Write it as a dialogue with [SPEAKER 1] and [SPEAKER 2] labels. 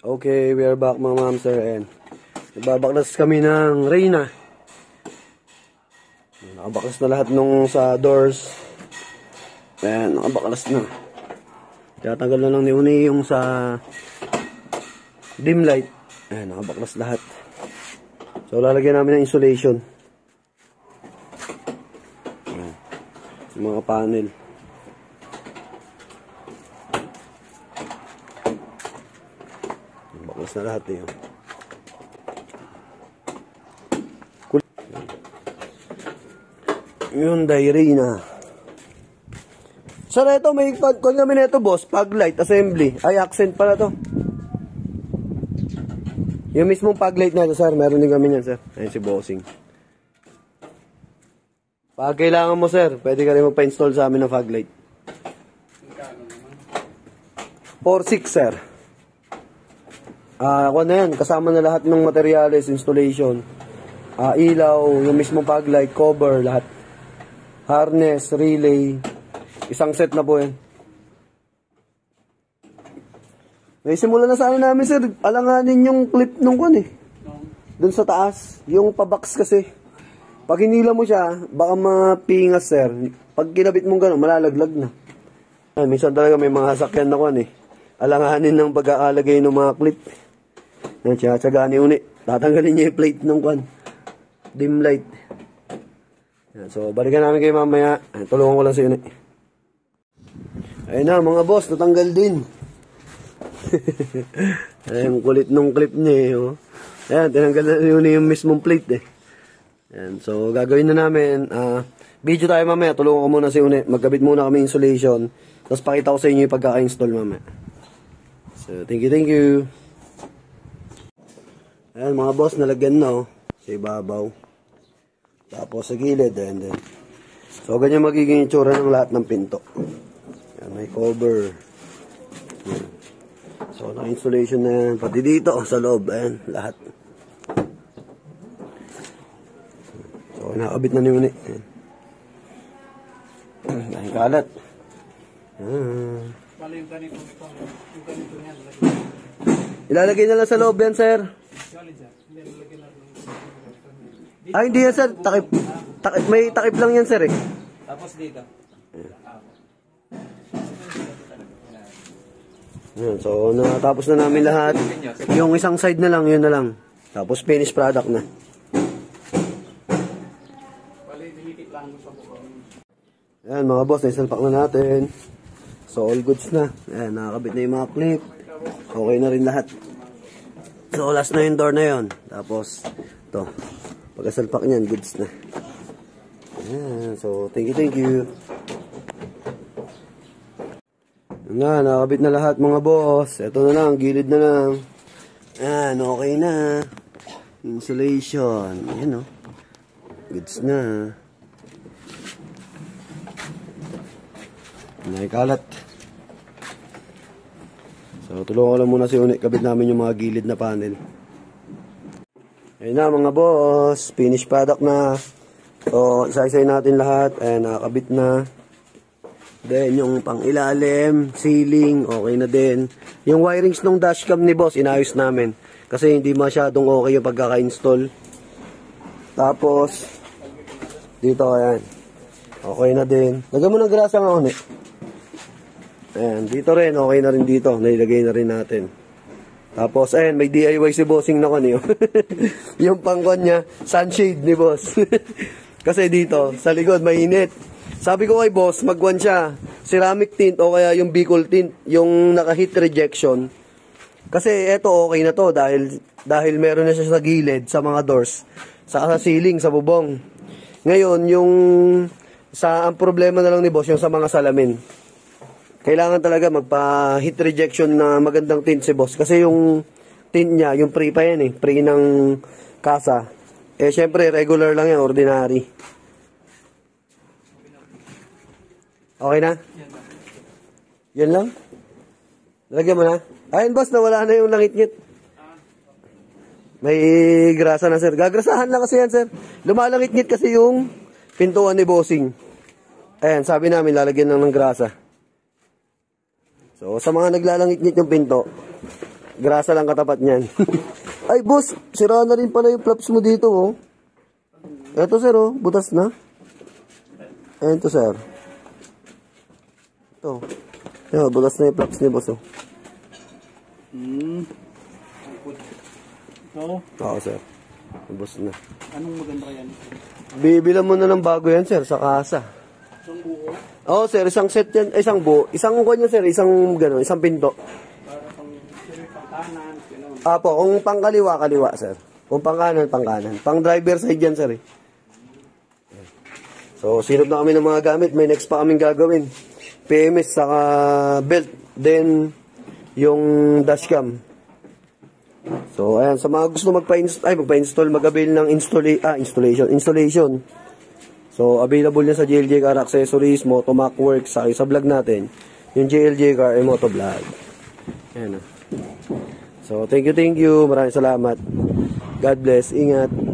[SPEAKER 1] Okay, we are back mga ma'am sir, and nagbabaklas kami ng Reyna. Nakabaklas na lahat nung sa doors. Ayan, nakabaklas na. Tiyatagal na lang ni Uni yung sa dim light. Ayan, nakabaklas lahat. So lalagyan namin ng insulation. Ayan, yung mga panel. Baklas na lahat yun. Hyundai Reyna. Sir, ito may kung kami na ito boss, pag light assembly. Ay, accent pala to. Yung mismong pag light na ito sir, meron din kami yan sir. Ayun si bossing. Pag kailangan mo sir, pwede ka rin magpa-install sa amin ng fog light. 4.6 sir. Ako na yan, kasama na lahat ng materyales, installation, ilaw, yung mismong fog light, cover, lahat. Harness, relay, isang set na po yan. May simula na sana namin sir, alanganin yung clip nung kun eh. Dun sa taas, yung pabox kasi. Pag hinila mo siya, baka mapingas sir. Pag kinabit mong gano'n, malalaglag na. Ay, minsan talaga may mga sakyan na kun eh. Alanganin ng pag-aalagay ng mga clip. Yan, tiyatsaga ni Uni. Tatanggalin niya yung plate ng kun. Dim light. Yan, so, balikan namin kayo mamaya. Ay, tulungan ko lang si Uni. Ayun na, mga boss, natanggal din. Ayun, kulit nung clip niya eh. Oh. Ayan, tinanggal na Uni yung mismong plate eh. Ayan, so, gagawin na namin. Video tayo mamaya. Tulungan ko muna si Uni. Magkabit muna kami insulation. Tapos pakita ko sa inyo yung pagkaka-install mamaya. So, thank you. Ayan, mga boss, nalagyan na oh. Sa ibabaw. Tapos sa gilid, and then. So, ganyan magiging itsura ng lahat ng pinto. Ayan, may cover. Ayan. So, na-installation na yan. Pati dito, sa loob. Ayan, lahat. So, nakabit na ni Uni. Ayan. Ayan, kalat. Ayan. Ilalagay na lang sa loob yan, sir. Ay, hindi yan, sir. Takip. May takip lang yan, sir, eh.
[SPEAKER 2] Tapos dito.
[SPEAKER 1] Ayan, so, natapos na namin lahat. Yung isang side na lang, yun na lang. Tapos, finished product na. Ayan, mga boss, naisalpak na natin. So, all goods na. Ayan, nakakabit na yung mga clip. Okay na rin lahat. So, last na yung door na yun. Tapos, ito. Pagkasalpak niyan, goods na. Ayan, so, thank you. Nga, nakakabit na lahat mga boss. Ito na lang, gilid na lang. Ayan, okay na. Insulation. Ayan o. Goods na. Nakikalat. So, tulungan ko lang muna si Uni. Kabit namin yung mga gilid na panel. Ayun na mga boss. Finished product na. So, isa-isay natin lahat. Ayan, nakakabit na. Then, yung pang ilalim, ceiling, okay na din. Yung wirings ng dashcam ni boss, inayos namin. Kasi hindi masyadong okay yung pagkaka-install. Tapos, dito, ayan. Okay na din. Lagyan mo ng grasa nga, Uni. Ayan, dito rin, okay na rin dito. Nailagay na rin natin. Tapos, ayan, may DIY si bossing na kanyo. Yung pangkon niya, sunshade ni boss. Kasi dito, sa likod, mainit. Sabi ko kay boss, magwan siya. Ceramic tint o kaya yung Bicol tint, yung naka-heat rejection. Kasi eto, okay na to dahil meron na siya sa gilid, sa mga doors, sa ceiling, sa bubong. Ngayon, ang problema na lang ni boss, yung sa mga salamin. Kailangan talaga magpa-heat rejection na magandang tint si boss. Kasi yung tint niya, yung pre pa yan eh. Pre ng kasa. Eh, syempre, regular lang yan, ordinary. Okay na? Yan lang? Lagyan mo na? Ayun, boss, nawala na yung langit-ngit. May grasa na, sir. Gagrasahan lang kasi yan, sir. Lumalangit-ngit kasi yung pintuan ni bossing. Ayan, sabi namin, lalagyan lang ng grasa. So, sa mga naglalangit-ngit yung pinto, grasa lang katapat niyan. Ay, boss, sira na rin pala yung flaps mo dito, oh. Eto, sir, oh, butas na. Ayan to, sir. Ito. Ayan, butas na yung flaps ni boss, oh.
[SPEAKER 2] So,
[SPEAKER 1] Oo, sir. Butas na.
[SPEAKER 2] anong maganda kaya nito?
[SPEAKER 1] Bibilan mo na ng bago yan, sir, sa kasa.
[SPEAKER 2] Isang buo,
[SPEAKER 1] Oo, sir, isang set yan, isang buo. Isang kuwan yan, sir, isang gano'n, isang pinto.
[SPEAKER 2] para pang kanan, gano'n.
[SPEAKER 1] Apo, kung pang kaliwa, kaliwa, sir. Kung pang kanan, pang kanan. Pang driver side yan, sir, eh. So, sinop na kami ng mga gamit. May next pa kaming gagawin. PMS, saka belt. Then, yung dashcam. So, ayan. Sa mga gusto magpa-install, mag-avail ng installation. So, available niya sa JLJ Car Accessories, Motomac Works, sa vlog natin. Yung JLJ Car ay Motovlog. Ayan. So, thank you. Maraming salamat. God bless. Ingat.